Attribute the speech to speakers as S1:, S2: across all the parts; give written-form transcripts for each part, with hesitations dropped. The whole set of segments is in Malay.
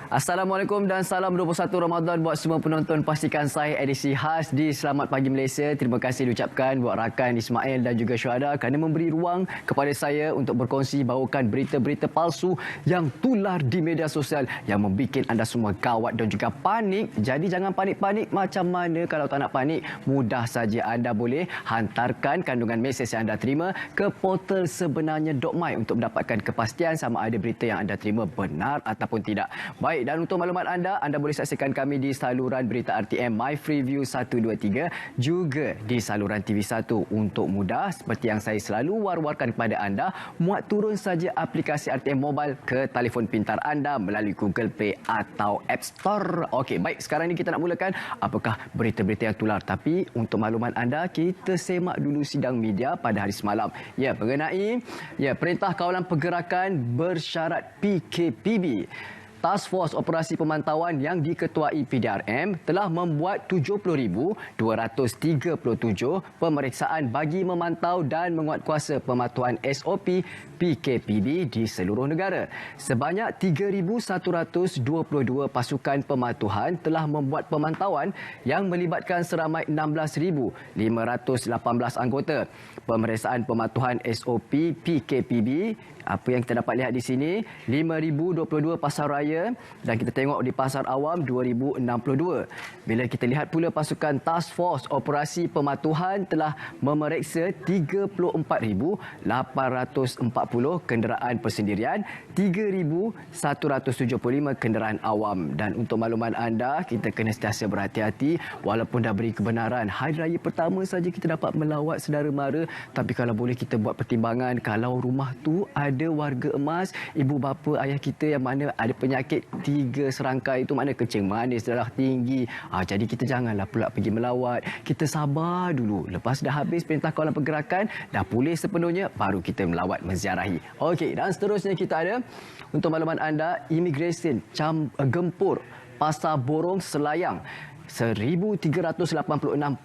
S1: Assalamualaikum dan salam 21 Ramadan buat semua penonton. Pastikan saya edisi khas di Selamat Pagi Malaysia. Terima kasih diucapkan buat rakan Ismail dan juga Syuhada kerana memberi ruang kepada saya untuk berkongsi bawakan berita-berita palsu yang tular di media sosial yang membuat anda semua gawat dan juga panik. Jadi jangan panik-panik. Macam mana kalau tak nak panik? Mudah saja, anda boleh hantarkan kandungan mesej yang anda terima ke portal sebenarnya.my untuk mendapatkan kepastian sama ada berita yang anda terima benar ataupun tidak. Baik, dan untuk maklumat anda boleh saksikan kami di saluran berita RTM My Freeview 123, juga di saluran TV1. Untuk mudah, seperti yang saya selalu war-warkan kepada anda, muat turun saja aplikasi RTM Mobile ke telefon pintar anda melalui Google Play atau App Store. Okey, baik, sekarang ini kita nak mulakan apakah berita-berita yang tular. Tapi untuk maklumat anda, kita semak dulu sidang media pada hari semalam. Ya, mengenai Perintah Kawalan Pergerakan Bersyarat PKPB. Task Force Operasi Pemantauan yang diketuai PDRM telah membuat 70,237 pemeriksaan bagi memantau dan menguatkuasa pematuhan SOP PKPB di seluruh negara. Sebanyak 3,122 pasukan pematuhan telah membuat pemantauan yang melibatkan seramai 16,518 anggota. Pemeriksaan pematuhan SOP PKPB, apa yang kita dapat lihat di sini, 5,022 pasaraya dan kita tengok di pasar awam 2,062. Bila kita lihat pula pasukan Task Force Operasi Pematuhan telah memeriksa 34,840 kenderaan persendirian, 3,175 kenderaan awam. Dan untuk makluman anda, kita kena sentiasa berhati-hati. Walaupun dah beri kebenaran, hari raya pertama saja kita dapat melawat saudara mara, tapi kalau boleh kita buat pertimbangan, kalau rumah tu ada warga emas, ibu bapa ayah kita yang mana ada penyakit 3 serangkai itu, makna kencing manis, darah tinggi. Jadi kita janganlah pula pergi melawat. Kita sabar dulu. Lepas dah habis Perintah Kawalan Pergerakan, dah pulih sepenuhnya, baru kita melawat menziarahi. Okey, dan seterusnya kita ada untuk makluman anda, Immigration gempur Pasar Borong Selayang. 1,386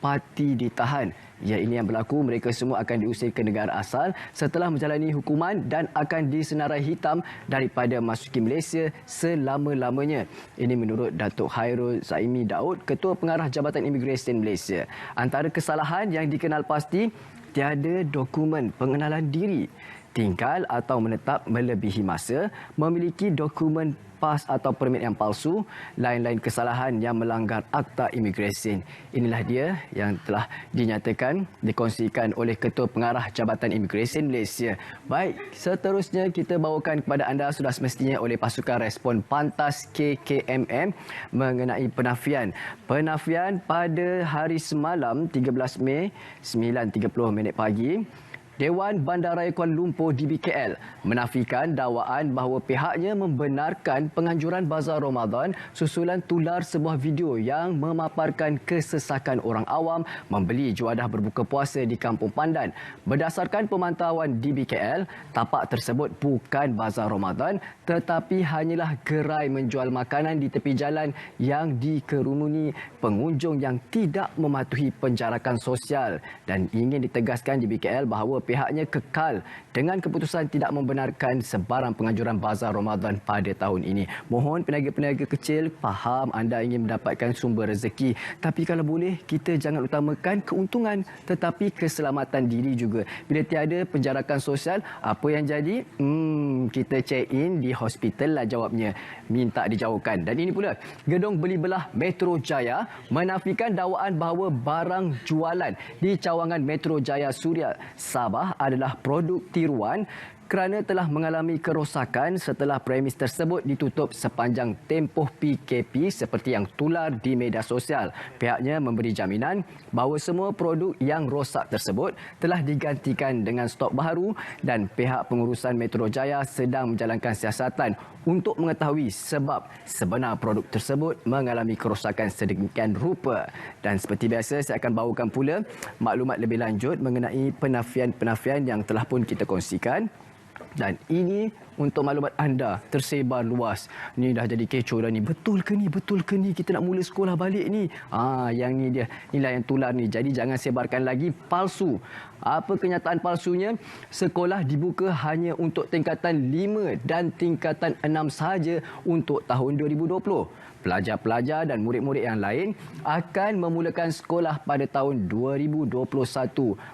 S1: parti ditahan. Ya, ini yang berlaku. Mereka semua akan diusir ke negara asal setelah menjalani hukuman dan akan disenarai hitam daripada masuki Malaysia selama-lamanya. Ini menurut Datuk Hairul Zaimi Daud, Ketua Pengarah Jabatan Imigresen Malaysia. Antara kesalahan yang dikenal pasti, tiada dokumen pengenalan diri, tinggal atau menetap melebihi masa, memiliki dokumen pas atau permit yang palsu, lain-lain kesalahan yang melanggar Akta Imigresen. Inilah dia yang telah dinyatakan, dikongsikan oleh Ketua Pengarah Jabatan Imigresen Malaysia. Baik, seterusnya kita bawakan kepada anda sudah semestinya oleh pasukan respon pantas KKMM mengenai penafian. Penafian pada hari semalam 13 Mei 9.30 pagi. Dewan Bandaraya Kuala Lumpur DBKL menafikan dakwaan bahawa pihaknya membenarkan penganjuran bazar Ramadan susulan tular sebuah video yang memaparkan kesesakan orang awam membeli juadah berbuka puasa di Kampung Pandan. Berdasarkan pemantauan DBKL, tapak tersebut bukan bazar Ramadan tetapi hanyalah gerai menjual makanan di tepi jalan yang dikerumuni pengunjung yang tidak mematuhi penjarakan sosial. Dan ingin ditegaskan DBKL bahawa pihaknya kekal dengan keputusan tidak membenarkan sebarang penganjuran bazar Ramadan pada tahun ini. Mohon peniaga-peniaga kecil faham anda ingin mendapatkan sumber rezeki, tapi kalau boleh kita jangan utamakan keuntungan tetapi keselamatan diri juga. Bila tiada penjarakan sosial, apa yang jadi? Kita check in di hospital lah jawabnya. Minta dijauhkan. Dan ini pula, Gedung Beli Belah Metro Jaya menafikan dakwaan bahawa barang jualan di cawangan Metro Jaya Suria Sabah adalah produk tiruan kerana telah mengalami kerosakan setelah premis tersebut ditutup sepanjang tempoh PKP seperti yang tular di media sosial. Pihaknya memberi jaminan bahawa semua produk yang rosak tersebut telah digantikan dengan stok baru dan pihak pengurusan Metro Jaya sedang menjalankan siasatan untuk mengetahui sebab sebenar produk tersebut mengalami kerosakan sedemikian rupa. Dan seperti biasa, saya akan bawakan pula maklumat lebih lanjut mengenai penafian-penafian yang telah pun kita kongsikan. Dan ini untuk maklumat anda tersebar luas. Ni dah jadi kecoh dah ni. Betul ke ni? Betul ke ni? Kita nak mula sekolah balik ni. Yang ni dia. Inilah yang tular ni. Jadi jangan sebarkan lagi palsu. Apa kenyataan palsunya? Sekolah dibuka hanya untuk tingkatan 5 dan tingkatan 6 sahaja untuk tahun 2020. Pelajar-pelajar dan murid-murid yang lain akan memulakan sekolah pada tahun 2021.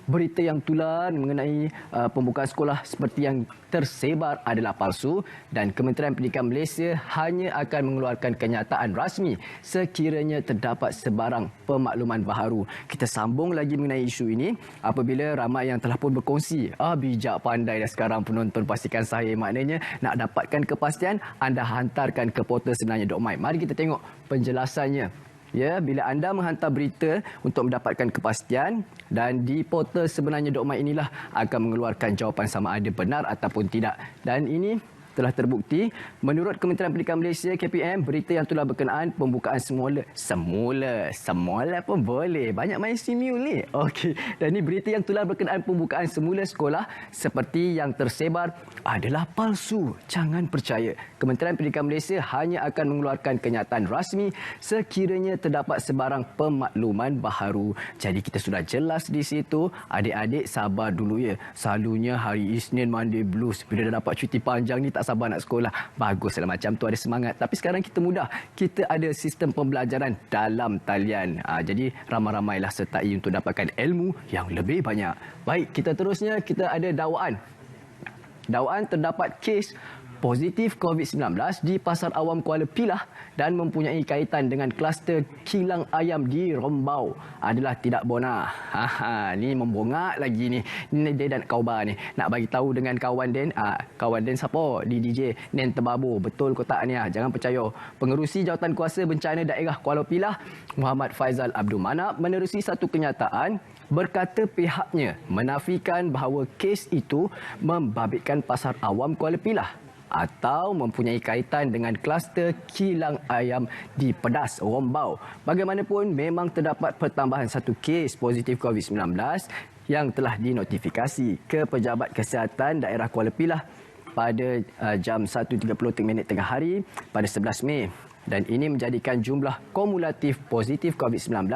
S1: Berita yang tular mengenai pembukaan sekolah seperti yang tersebar adalah palsu dan Kementerian Pendidikan Malaysia hanya akan mengeluarkan kenyataan rasmi sekiranya terdapat sebarang pemakluman baharu. Kita sambung lagi mengenai isu ini apabila ramai yang telah pun berkongsi. Bijak pandai dah sekarang penonton, pastikan saya. Maknanya nak dapatkan kepastian, anda hantarkan ke portal sebenarnya.my. Mari kita tengok penjelasannya. Ya, bila anda menghantar berita untuk mendapatkan kepastian dan di portal sebenarnya.my inilah akan mengeluarkan jawapan sama ada benar ataupun tidak. Dan ini telah terbukti menurut Kementerian Pendidikan Malaysia KPM, berita yang telah berkenaan pembukaan semula pun boleh, banyak main simul ni. Okey, dan ini berita yang telah berkenaan pembukaan semula sekolah seperti yang tersebar adalah palsu. Jangan percaya. Kementerian Pendidikan Malaysia hanya akan mengeluarkan kenyataan rasmi sekiranya terdapat sebarang pemakluman baharu. Jadi kita sudah jelas di situ. Adik-adik sabar dulu ya. Selalunya hari Isnin Monday blues, bila dah dapat cuti panjang ni tak sabar nak sekolah. Baguslah macam tu, ada semangat. Tapi sekarang kita mudah. Kita ada sistem pembelajaran dalam talian. Jadi ramai-ramailah sertai untuk dapatkan ilmu yang lebih banyak. Baik, kita terusnya kita ada dakwaan. Dakwaan terdapat kes positif COVID-19 di Pasar Awam Kuala Pilah dan mempunyai kaitan dengan kluster kilang ayam di Rombau adalah tidak benar. Ni membongak lagi ni. Ni dia dan khabar ni. Nak bagi tahu dengan kawan Den. Kawan Den siapa? Di DJ Nen Terbabur. Betul ke tak ni? Jangan percaya. Pengerusi Jawatan Kuasa Bencana Daerah Kuala Pilah, Muhammad Faizal Abdul Manap, menerusi satu kenyataan berkata pihaknya menafikan bahawa kes itu membabitkan Pasar Awam Kuala Pilah atau mempunyai kaitan dengan kluster kilang ayam di Pedas, Rombau. Bagaimanapun, memang terdapat pertambahan satu kes positif COVID-19 yang telah dinotifikasi ke Pejabat Kesihatan Daerah Kuala Pilah pada jam 1.30 tengah hari pada 11 Mei. Dan ini menjadikan jumlah kumulatif positif COVID-19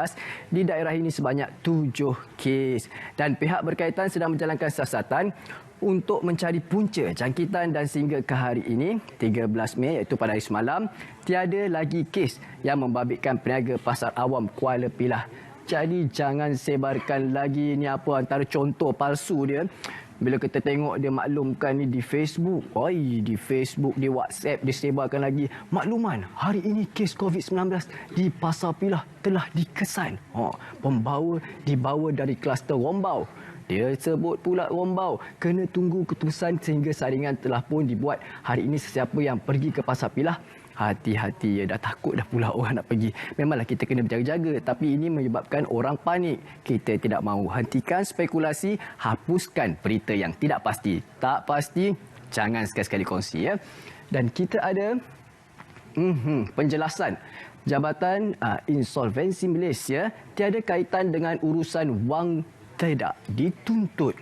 S1: di daerah ini sebanyak 7 kes. Dan pihak berkaitan sedang menjalankan siasatan untuk mencari punca jangkitan dan sehingga ke hari ini 13 Mei iaitu pada hari semalam tiada lagi kes yang membabitkan peniaga Pasar Awam Kuala Pilah. Jadi jangan sebarkan lagi ni apa antara contoh palsu dia. Bila kita tengok dia maklumkan ni di Facebook, di Facebook, di WhatsApp disebarkan lagi makluman hari ini kes COVID-19 di Pasar Pilah telah dikesan. Pembawa dibawa dari kluster Rombau. Dia sebut pula Rombau. Kena tunggu keputusan sehingga saringan telah pun dibuat. Hari ini sesiapa yang pergi ke Pasar Pilah, hati-hati ya, dah takut dah pula orang nak pergi. Memanglah kita kena berjaga-jaga, tapi ini menyebabkan orang panik. Kita tidak mahu. Hentikan spekulasi, hapuskan berita yang tidak pasti. Tak pasti, jangan sekali-sekali kongsi ya. Dan kita ada penjelasan. Jabatan Insolvensi Malaysia tiada kaitan dengan urusan wang tidak dituntut.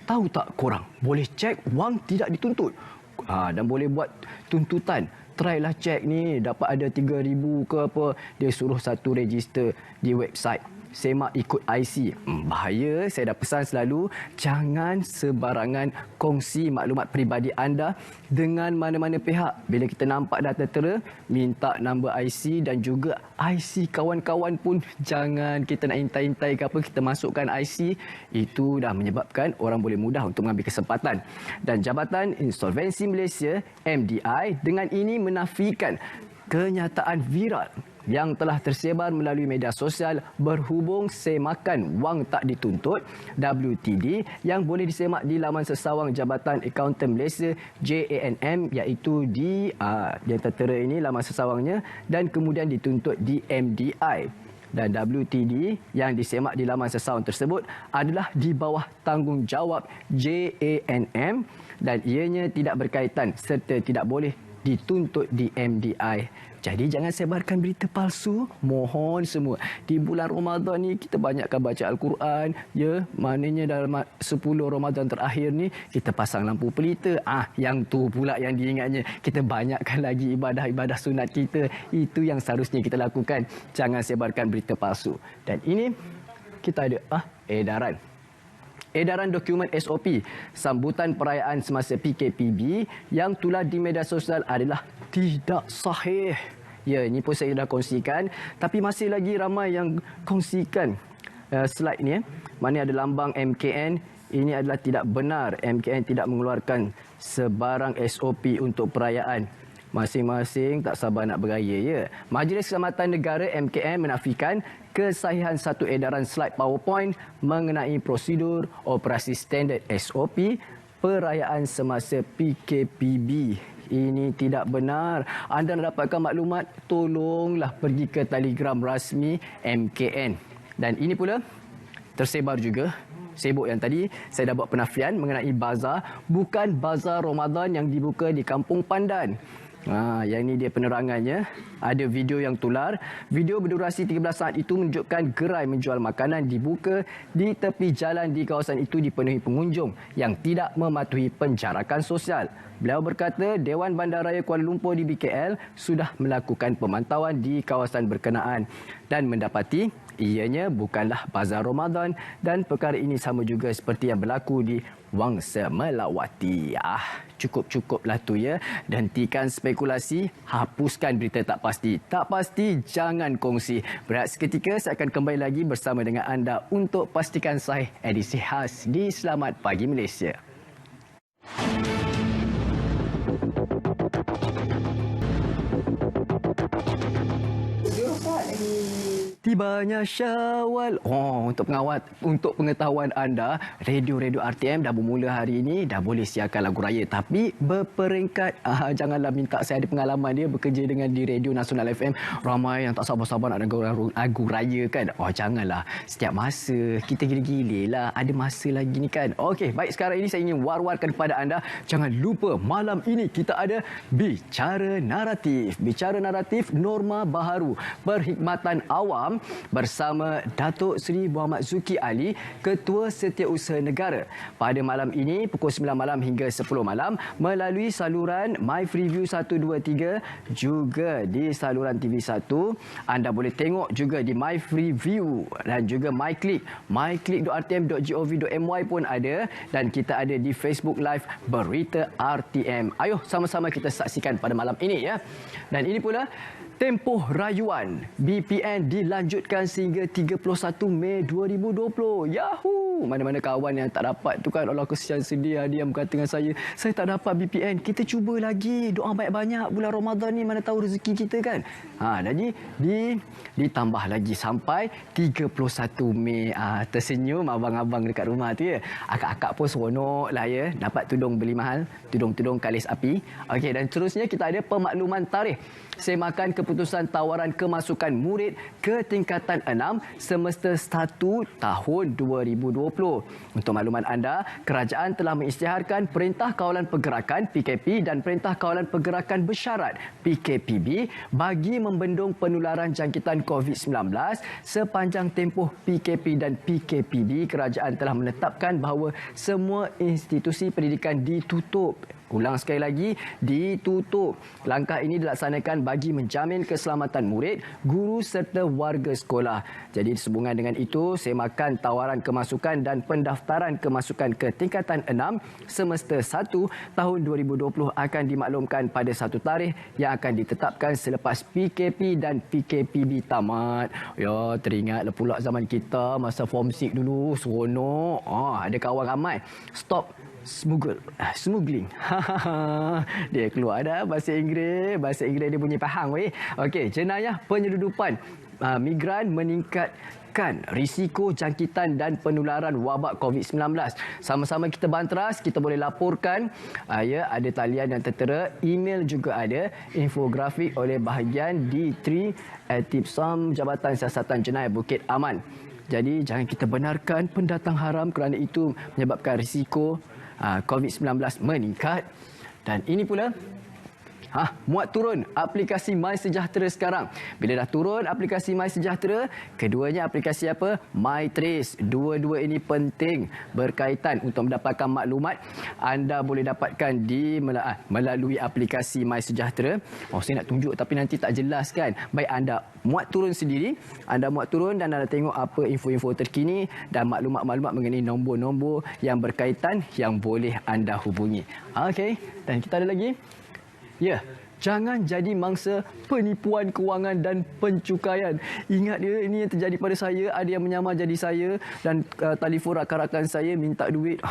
S1: Tahu tak korang? Boleh cek wang tidak dituntut. Dan boleh buat tuntutan. Try lah cek ni, dapat ada 3,000 ke apa. Dia suruh satu register di website. Semak ikut IC. Bahaya, saya dah pesan selalu. Jangan sebarangan kongsi maklumat peribadi anda dengan mana-mana pihak. Bila kita nampak dah tertera, minta nombor IC dan juga IC kawan-kawan pun jangan. Kita nak intai-intai ke apa, kita masukkan IC. Itu dah menyebabkan orang boleh mudah untuk mengambil kesempatan. Dan Jabatan Insolvensi Malaysia, MDI, dengan ini menafikan kenyataan viral yang telah tersebar melalui media sosial berhubung semakan wang tak dituntut WTD yang boleh disemak di laman sesawang Jabatan Akauntan Malaysia JANM, iaitu di yang tertera ini laman sesawangnya, dan kemudian dituntut di MDI. Dan WTD yang disemak di laman sesawang tersebut adalah di bawah tanggungjawab JANM dan ianya tidak berkaitan serta tidak boleh dituntut di MDI. Jadi jangan sebarkan berita palsu, mohon semua. Di bulan Ramadan ni kita banyakkan baca Al-Quran, ya. Maknanya dalam 10 Ramadan terakhir ni kita pasang lampu pelita. Yang tu pula yang diingatnya. Kita banyakkan lagi ibadah-ibadah sunat kita. Itu yang seharusnya kita lakukan. Jangan sebarkan berita palsu. Dan ini kita ada edaran. Edaran dokumen SOP sambutan perayaan semasa PKPB yang tular di media sosial adalah tidak sahih. Ya, ini pun saya dah kongsikan, tapi masih lagi ramai yang kongsikan slide ni. Mana ada lambang MKN. Ini adalah tidak benar. MKN tidak mengeluarkan sebarang SOP untuk perayaan. Masing-masing tak sabar nak beraya, ya. Majlis Keselamatan Negara MKN menafikan kesahihan satu edaran slide PowerPoint mengenai prosedur operasi standard SOP perayaan semasa PKPB. Ini tidak benar. Anda nak dapatkan maklumat, tolonglah pergi ke Telegram rasmi MKN. Dan ini pula tersebar juga. Sibuk yang tadi, saya dah buat penafian mengenai bazar. Bukan bazar Ramadan yang dibuka di Kampung Pandan. Yang ini dia penerangannya. Ada video yang tular. Video berdurasi 13 saat itu menunjukkan gerai menjual makanan dibuka di tepi jalan di kawasan itu dipenuhi pengunjung yang tidak mematuhi penjarakan sosial. Beliau berkata Dewan Bandaraya Kuala Lumpur di BKL sudah melakukan pemantauan di kawasan berkenaan dan mendapati ianya bukanlah bazar Ramadan dan perkara ini sama juga seperti yang berlaku di Wangsa Melawati. Cukup-cukuplah tu, ya. Dan hentikan spekulasi, hapuskan berita tak pasti. Tak pasti, jangan kongsi. Berehat seketika, saya akan kembali lagi bersama dengan anda untuk pastikan sahih edisi khas di Selamat Pagi Malaysia. Tibanya Syawal. Untuk pengetahuan anda, radio-radio RTM dah bermula hari ini, dah boleh siarkan lagu raya. Tapi berperingkat, janganlah minta saya ada pengalaman dia bekerja dengan di Radio Nasional FM. Ramai yang tak sabar-sabar nak dengar lagu raya kan. Janganlah. Setiap masa, kita gila-gila lah. Ada masa lagi ni kan. Okey, baik, sekarang ini saya ingin war-warkan kepada anda. Jangan lupa, malam ini kita ada Bicara Naratif. Bicara Naratif, norma baharu. Perkhidmatan awam bersama Datuk Seri Muhammad Zuki Ali, Ketua Setiausaha Negara. Pada malam ini pukul 9 malam hingga 10 malam melalui saluran My Freeview 123 juga di saluran TV1. Anda boleh tengok juga di My Freeview dan juga MyClick. myclick.rtm.gov.my pun ada dan kita ada di Facebook Live Berita RTM. Ayuh sama-sama kita saksikan pada malam ini, ya. Dan ini pula tempoh rayuan BPN dilanjutkan sehingga 31 Mei 2020. Yahoo! Mana-mana kawan yang tak dapat tu kan, Allah kesian sedih, dia berkata dengan saya tak dapat BPN. Kita cuba lagi, doa banyak-banyak bulan Ramadan ni, mana tahu rezeki kita kan. Jadi ditambah lagi sampai 31 Mei. Tersenyum abang-abang dekat rumah tu, ya. Akak-akak pun seronok lah, ya. Dapat tudung beli mahal, tudung-tudung kalis api. Okey, dan seterusnya kita ada pemakluman tarikh semakan keputusan tawaran kemasukan murid ke tingkatan 6 semester 1 tahun 2020. Untuk makluman anda, kerajaan telah mengisytiharkan Perintah Kawalan Pergerakan PKP dan Perintah Kawalan Pergerakan Bersyarat PKPB bagi membendung penularan jangkitan COVID-19 sepanjang tempoh PKP dan PKPB. Kerajaan telah menetapkan bahawa semua institusi pendidikan ditutup. Ulang sekali lagi, ditutup. Langkah ini dilaksanakan bagi menjamin keselamatan murid, guru serta warga sekolah. Jadi sehubungan dengan itu, semakan tawaran kemasukan dan pendaftaran kemasukan ke tingkatan 6 semester 1 tahun 2020 akan dimaklumkan pada satu tarikh yang akan ditetapkan selepas PKP dan PKPB tamat. Ya, teringatlah pula zaman kita masa form 6 dulu, seronok. Ada kawan ramai. Stop smuggling. Dia keluar dah bahasa Inggeris dia bunyi faham weh. Okey, jenayah penyeludupan migran meningkatkan risiko jangkitan dan penularan wabak COVID-19. Sama-sama kita banteras, kita boleh laporkan. Ada talian yang tertera, email juga ada, infografik oleh bahagian D3 Tipsam Jabatan Siasatan Jenayah Bukit Aman. Jadi jangan kita benarkan pendatang haram kerana itu menyebabkan risiko COVID-19 meningkat. Dan ini pula Muat turun aplikasi MySejahtera sekarang. Bila dah turun aplikasi MySejahtera, keduanya aplikasi apa? MyTrace. Dua-dua ini penting berkaitan untuk mendapatkan maklumat. Anda boleh dapatkan di melalui aplikasi MySejahtera. Saya nak tunjuk tapi nanti tak jelas kan. Baik, anda muat turun sendiri. Anda muat turun dan anda tengok apa info-info terkini dan maklumat-maklumat mengenai nombor-nombor yang berkaitan yang boleh anda hubungi. Okey, dan kita ada lagi. Ya, jangan jadi mangsa penipuan kewangan dan pencukaian. Ingat dia, ini yang terjadi pada saya. Ada yang menyamar jadi saya dan telefon rakan-rakan saya minta duit.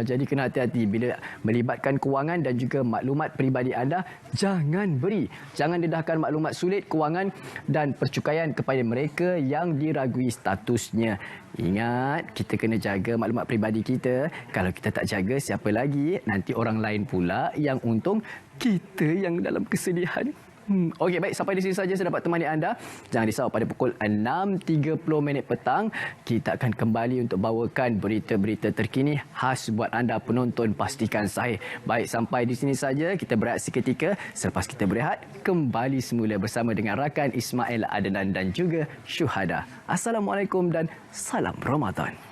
S1: Jadi kena hati-hati bila melibatkan kewangan dan juga maklumat peribadi anda. Jangan beri. Jangan dedahkan maklumat sulit kewangan dan percukaian kepada mereka yang diragui statusnya. Ingat, kita kena jaga maklumat peribadi kita. Kalau kita tak jaga, siapa lagi? Nanti orang lain pula yang untung, kita yang dalam kesedihan. Okey, baik, sampai di sini saja saya dapat temani anda. Jangan risau, pada pukul 6.30 petang kita akan kembali untuk bawakan berita-berita terkini khas buat anda penonton Pastikan Sahih. Baik, sampai di sini saja kita berehat seketika. Selepas kita berehat, kembali semula bersama dengan rakan Ismail Adnan dan juga Syuhada. Assalamualaikum dan salam Ramadan.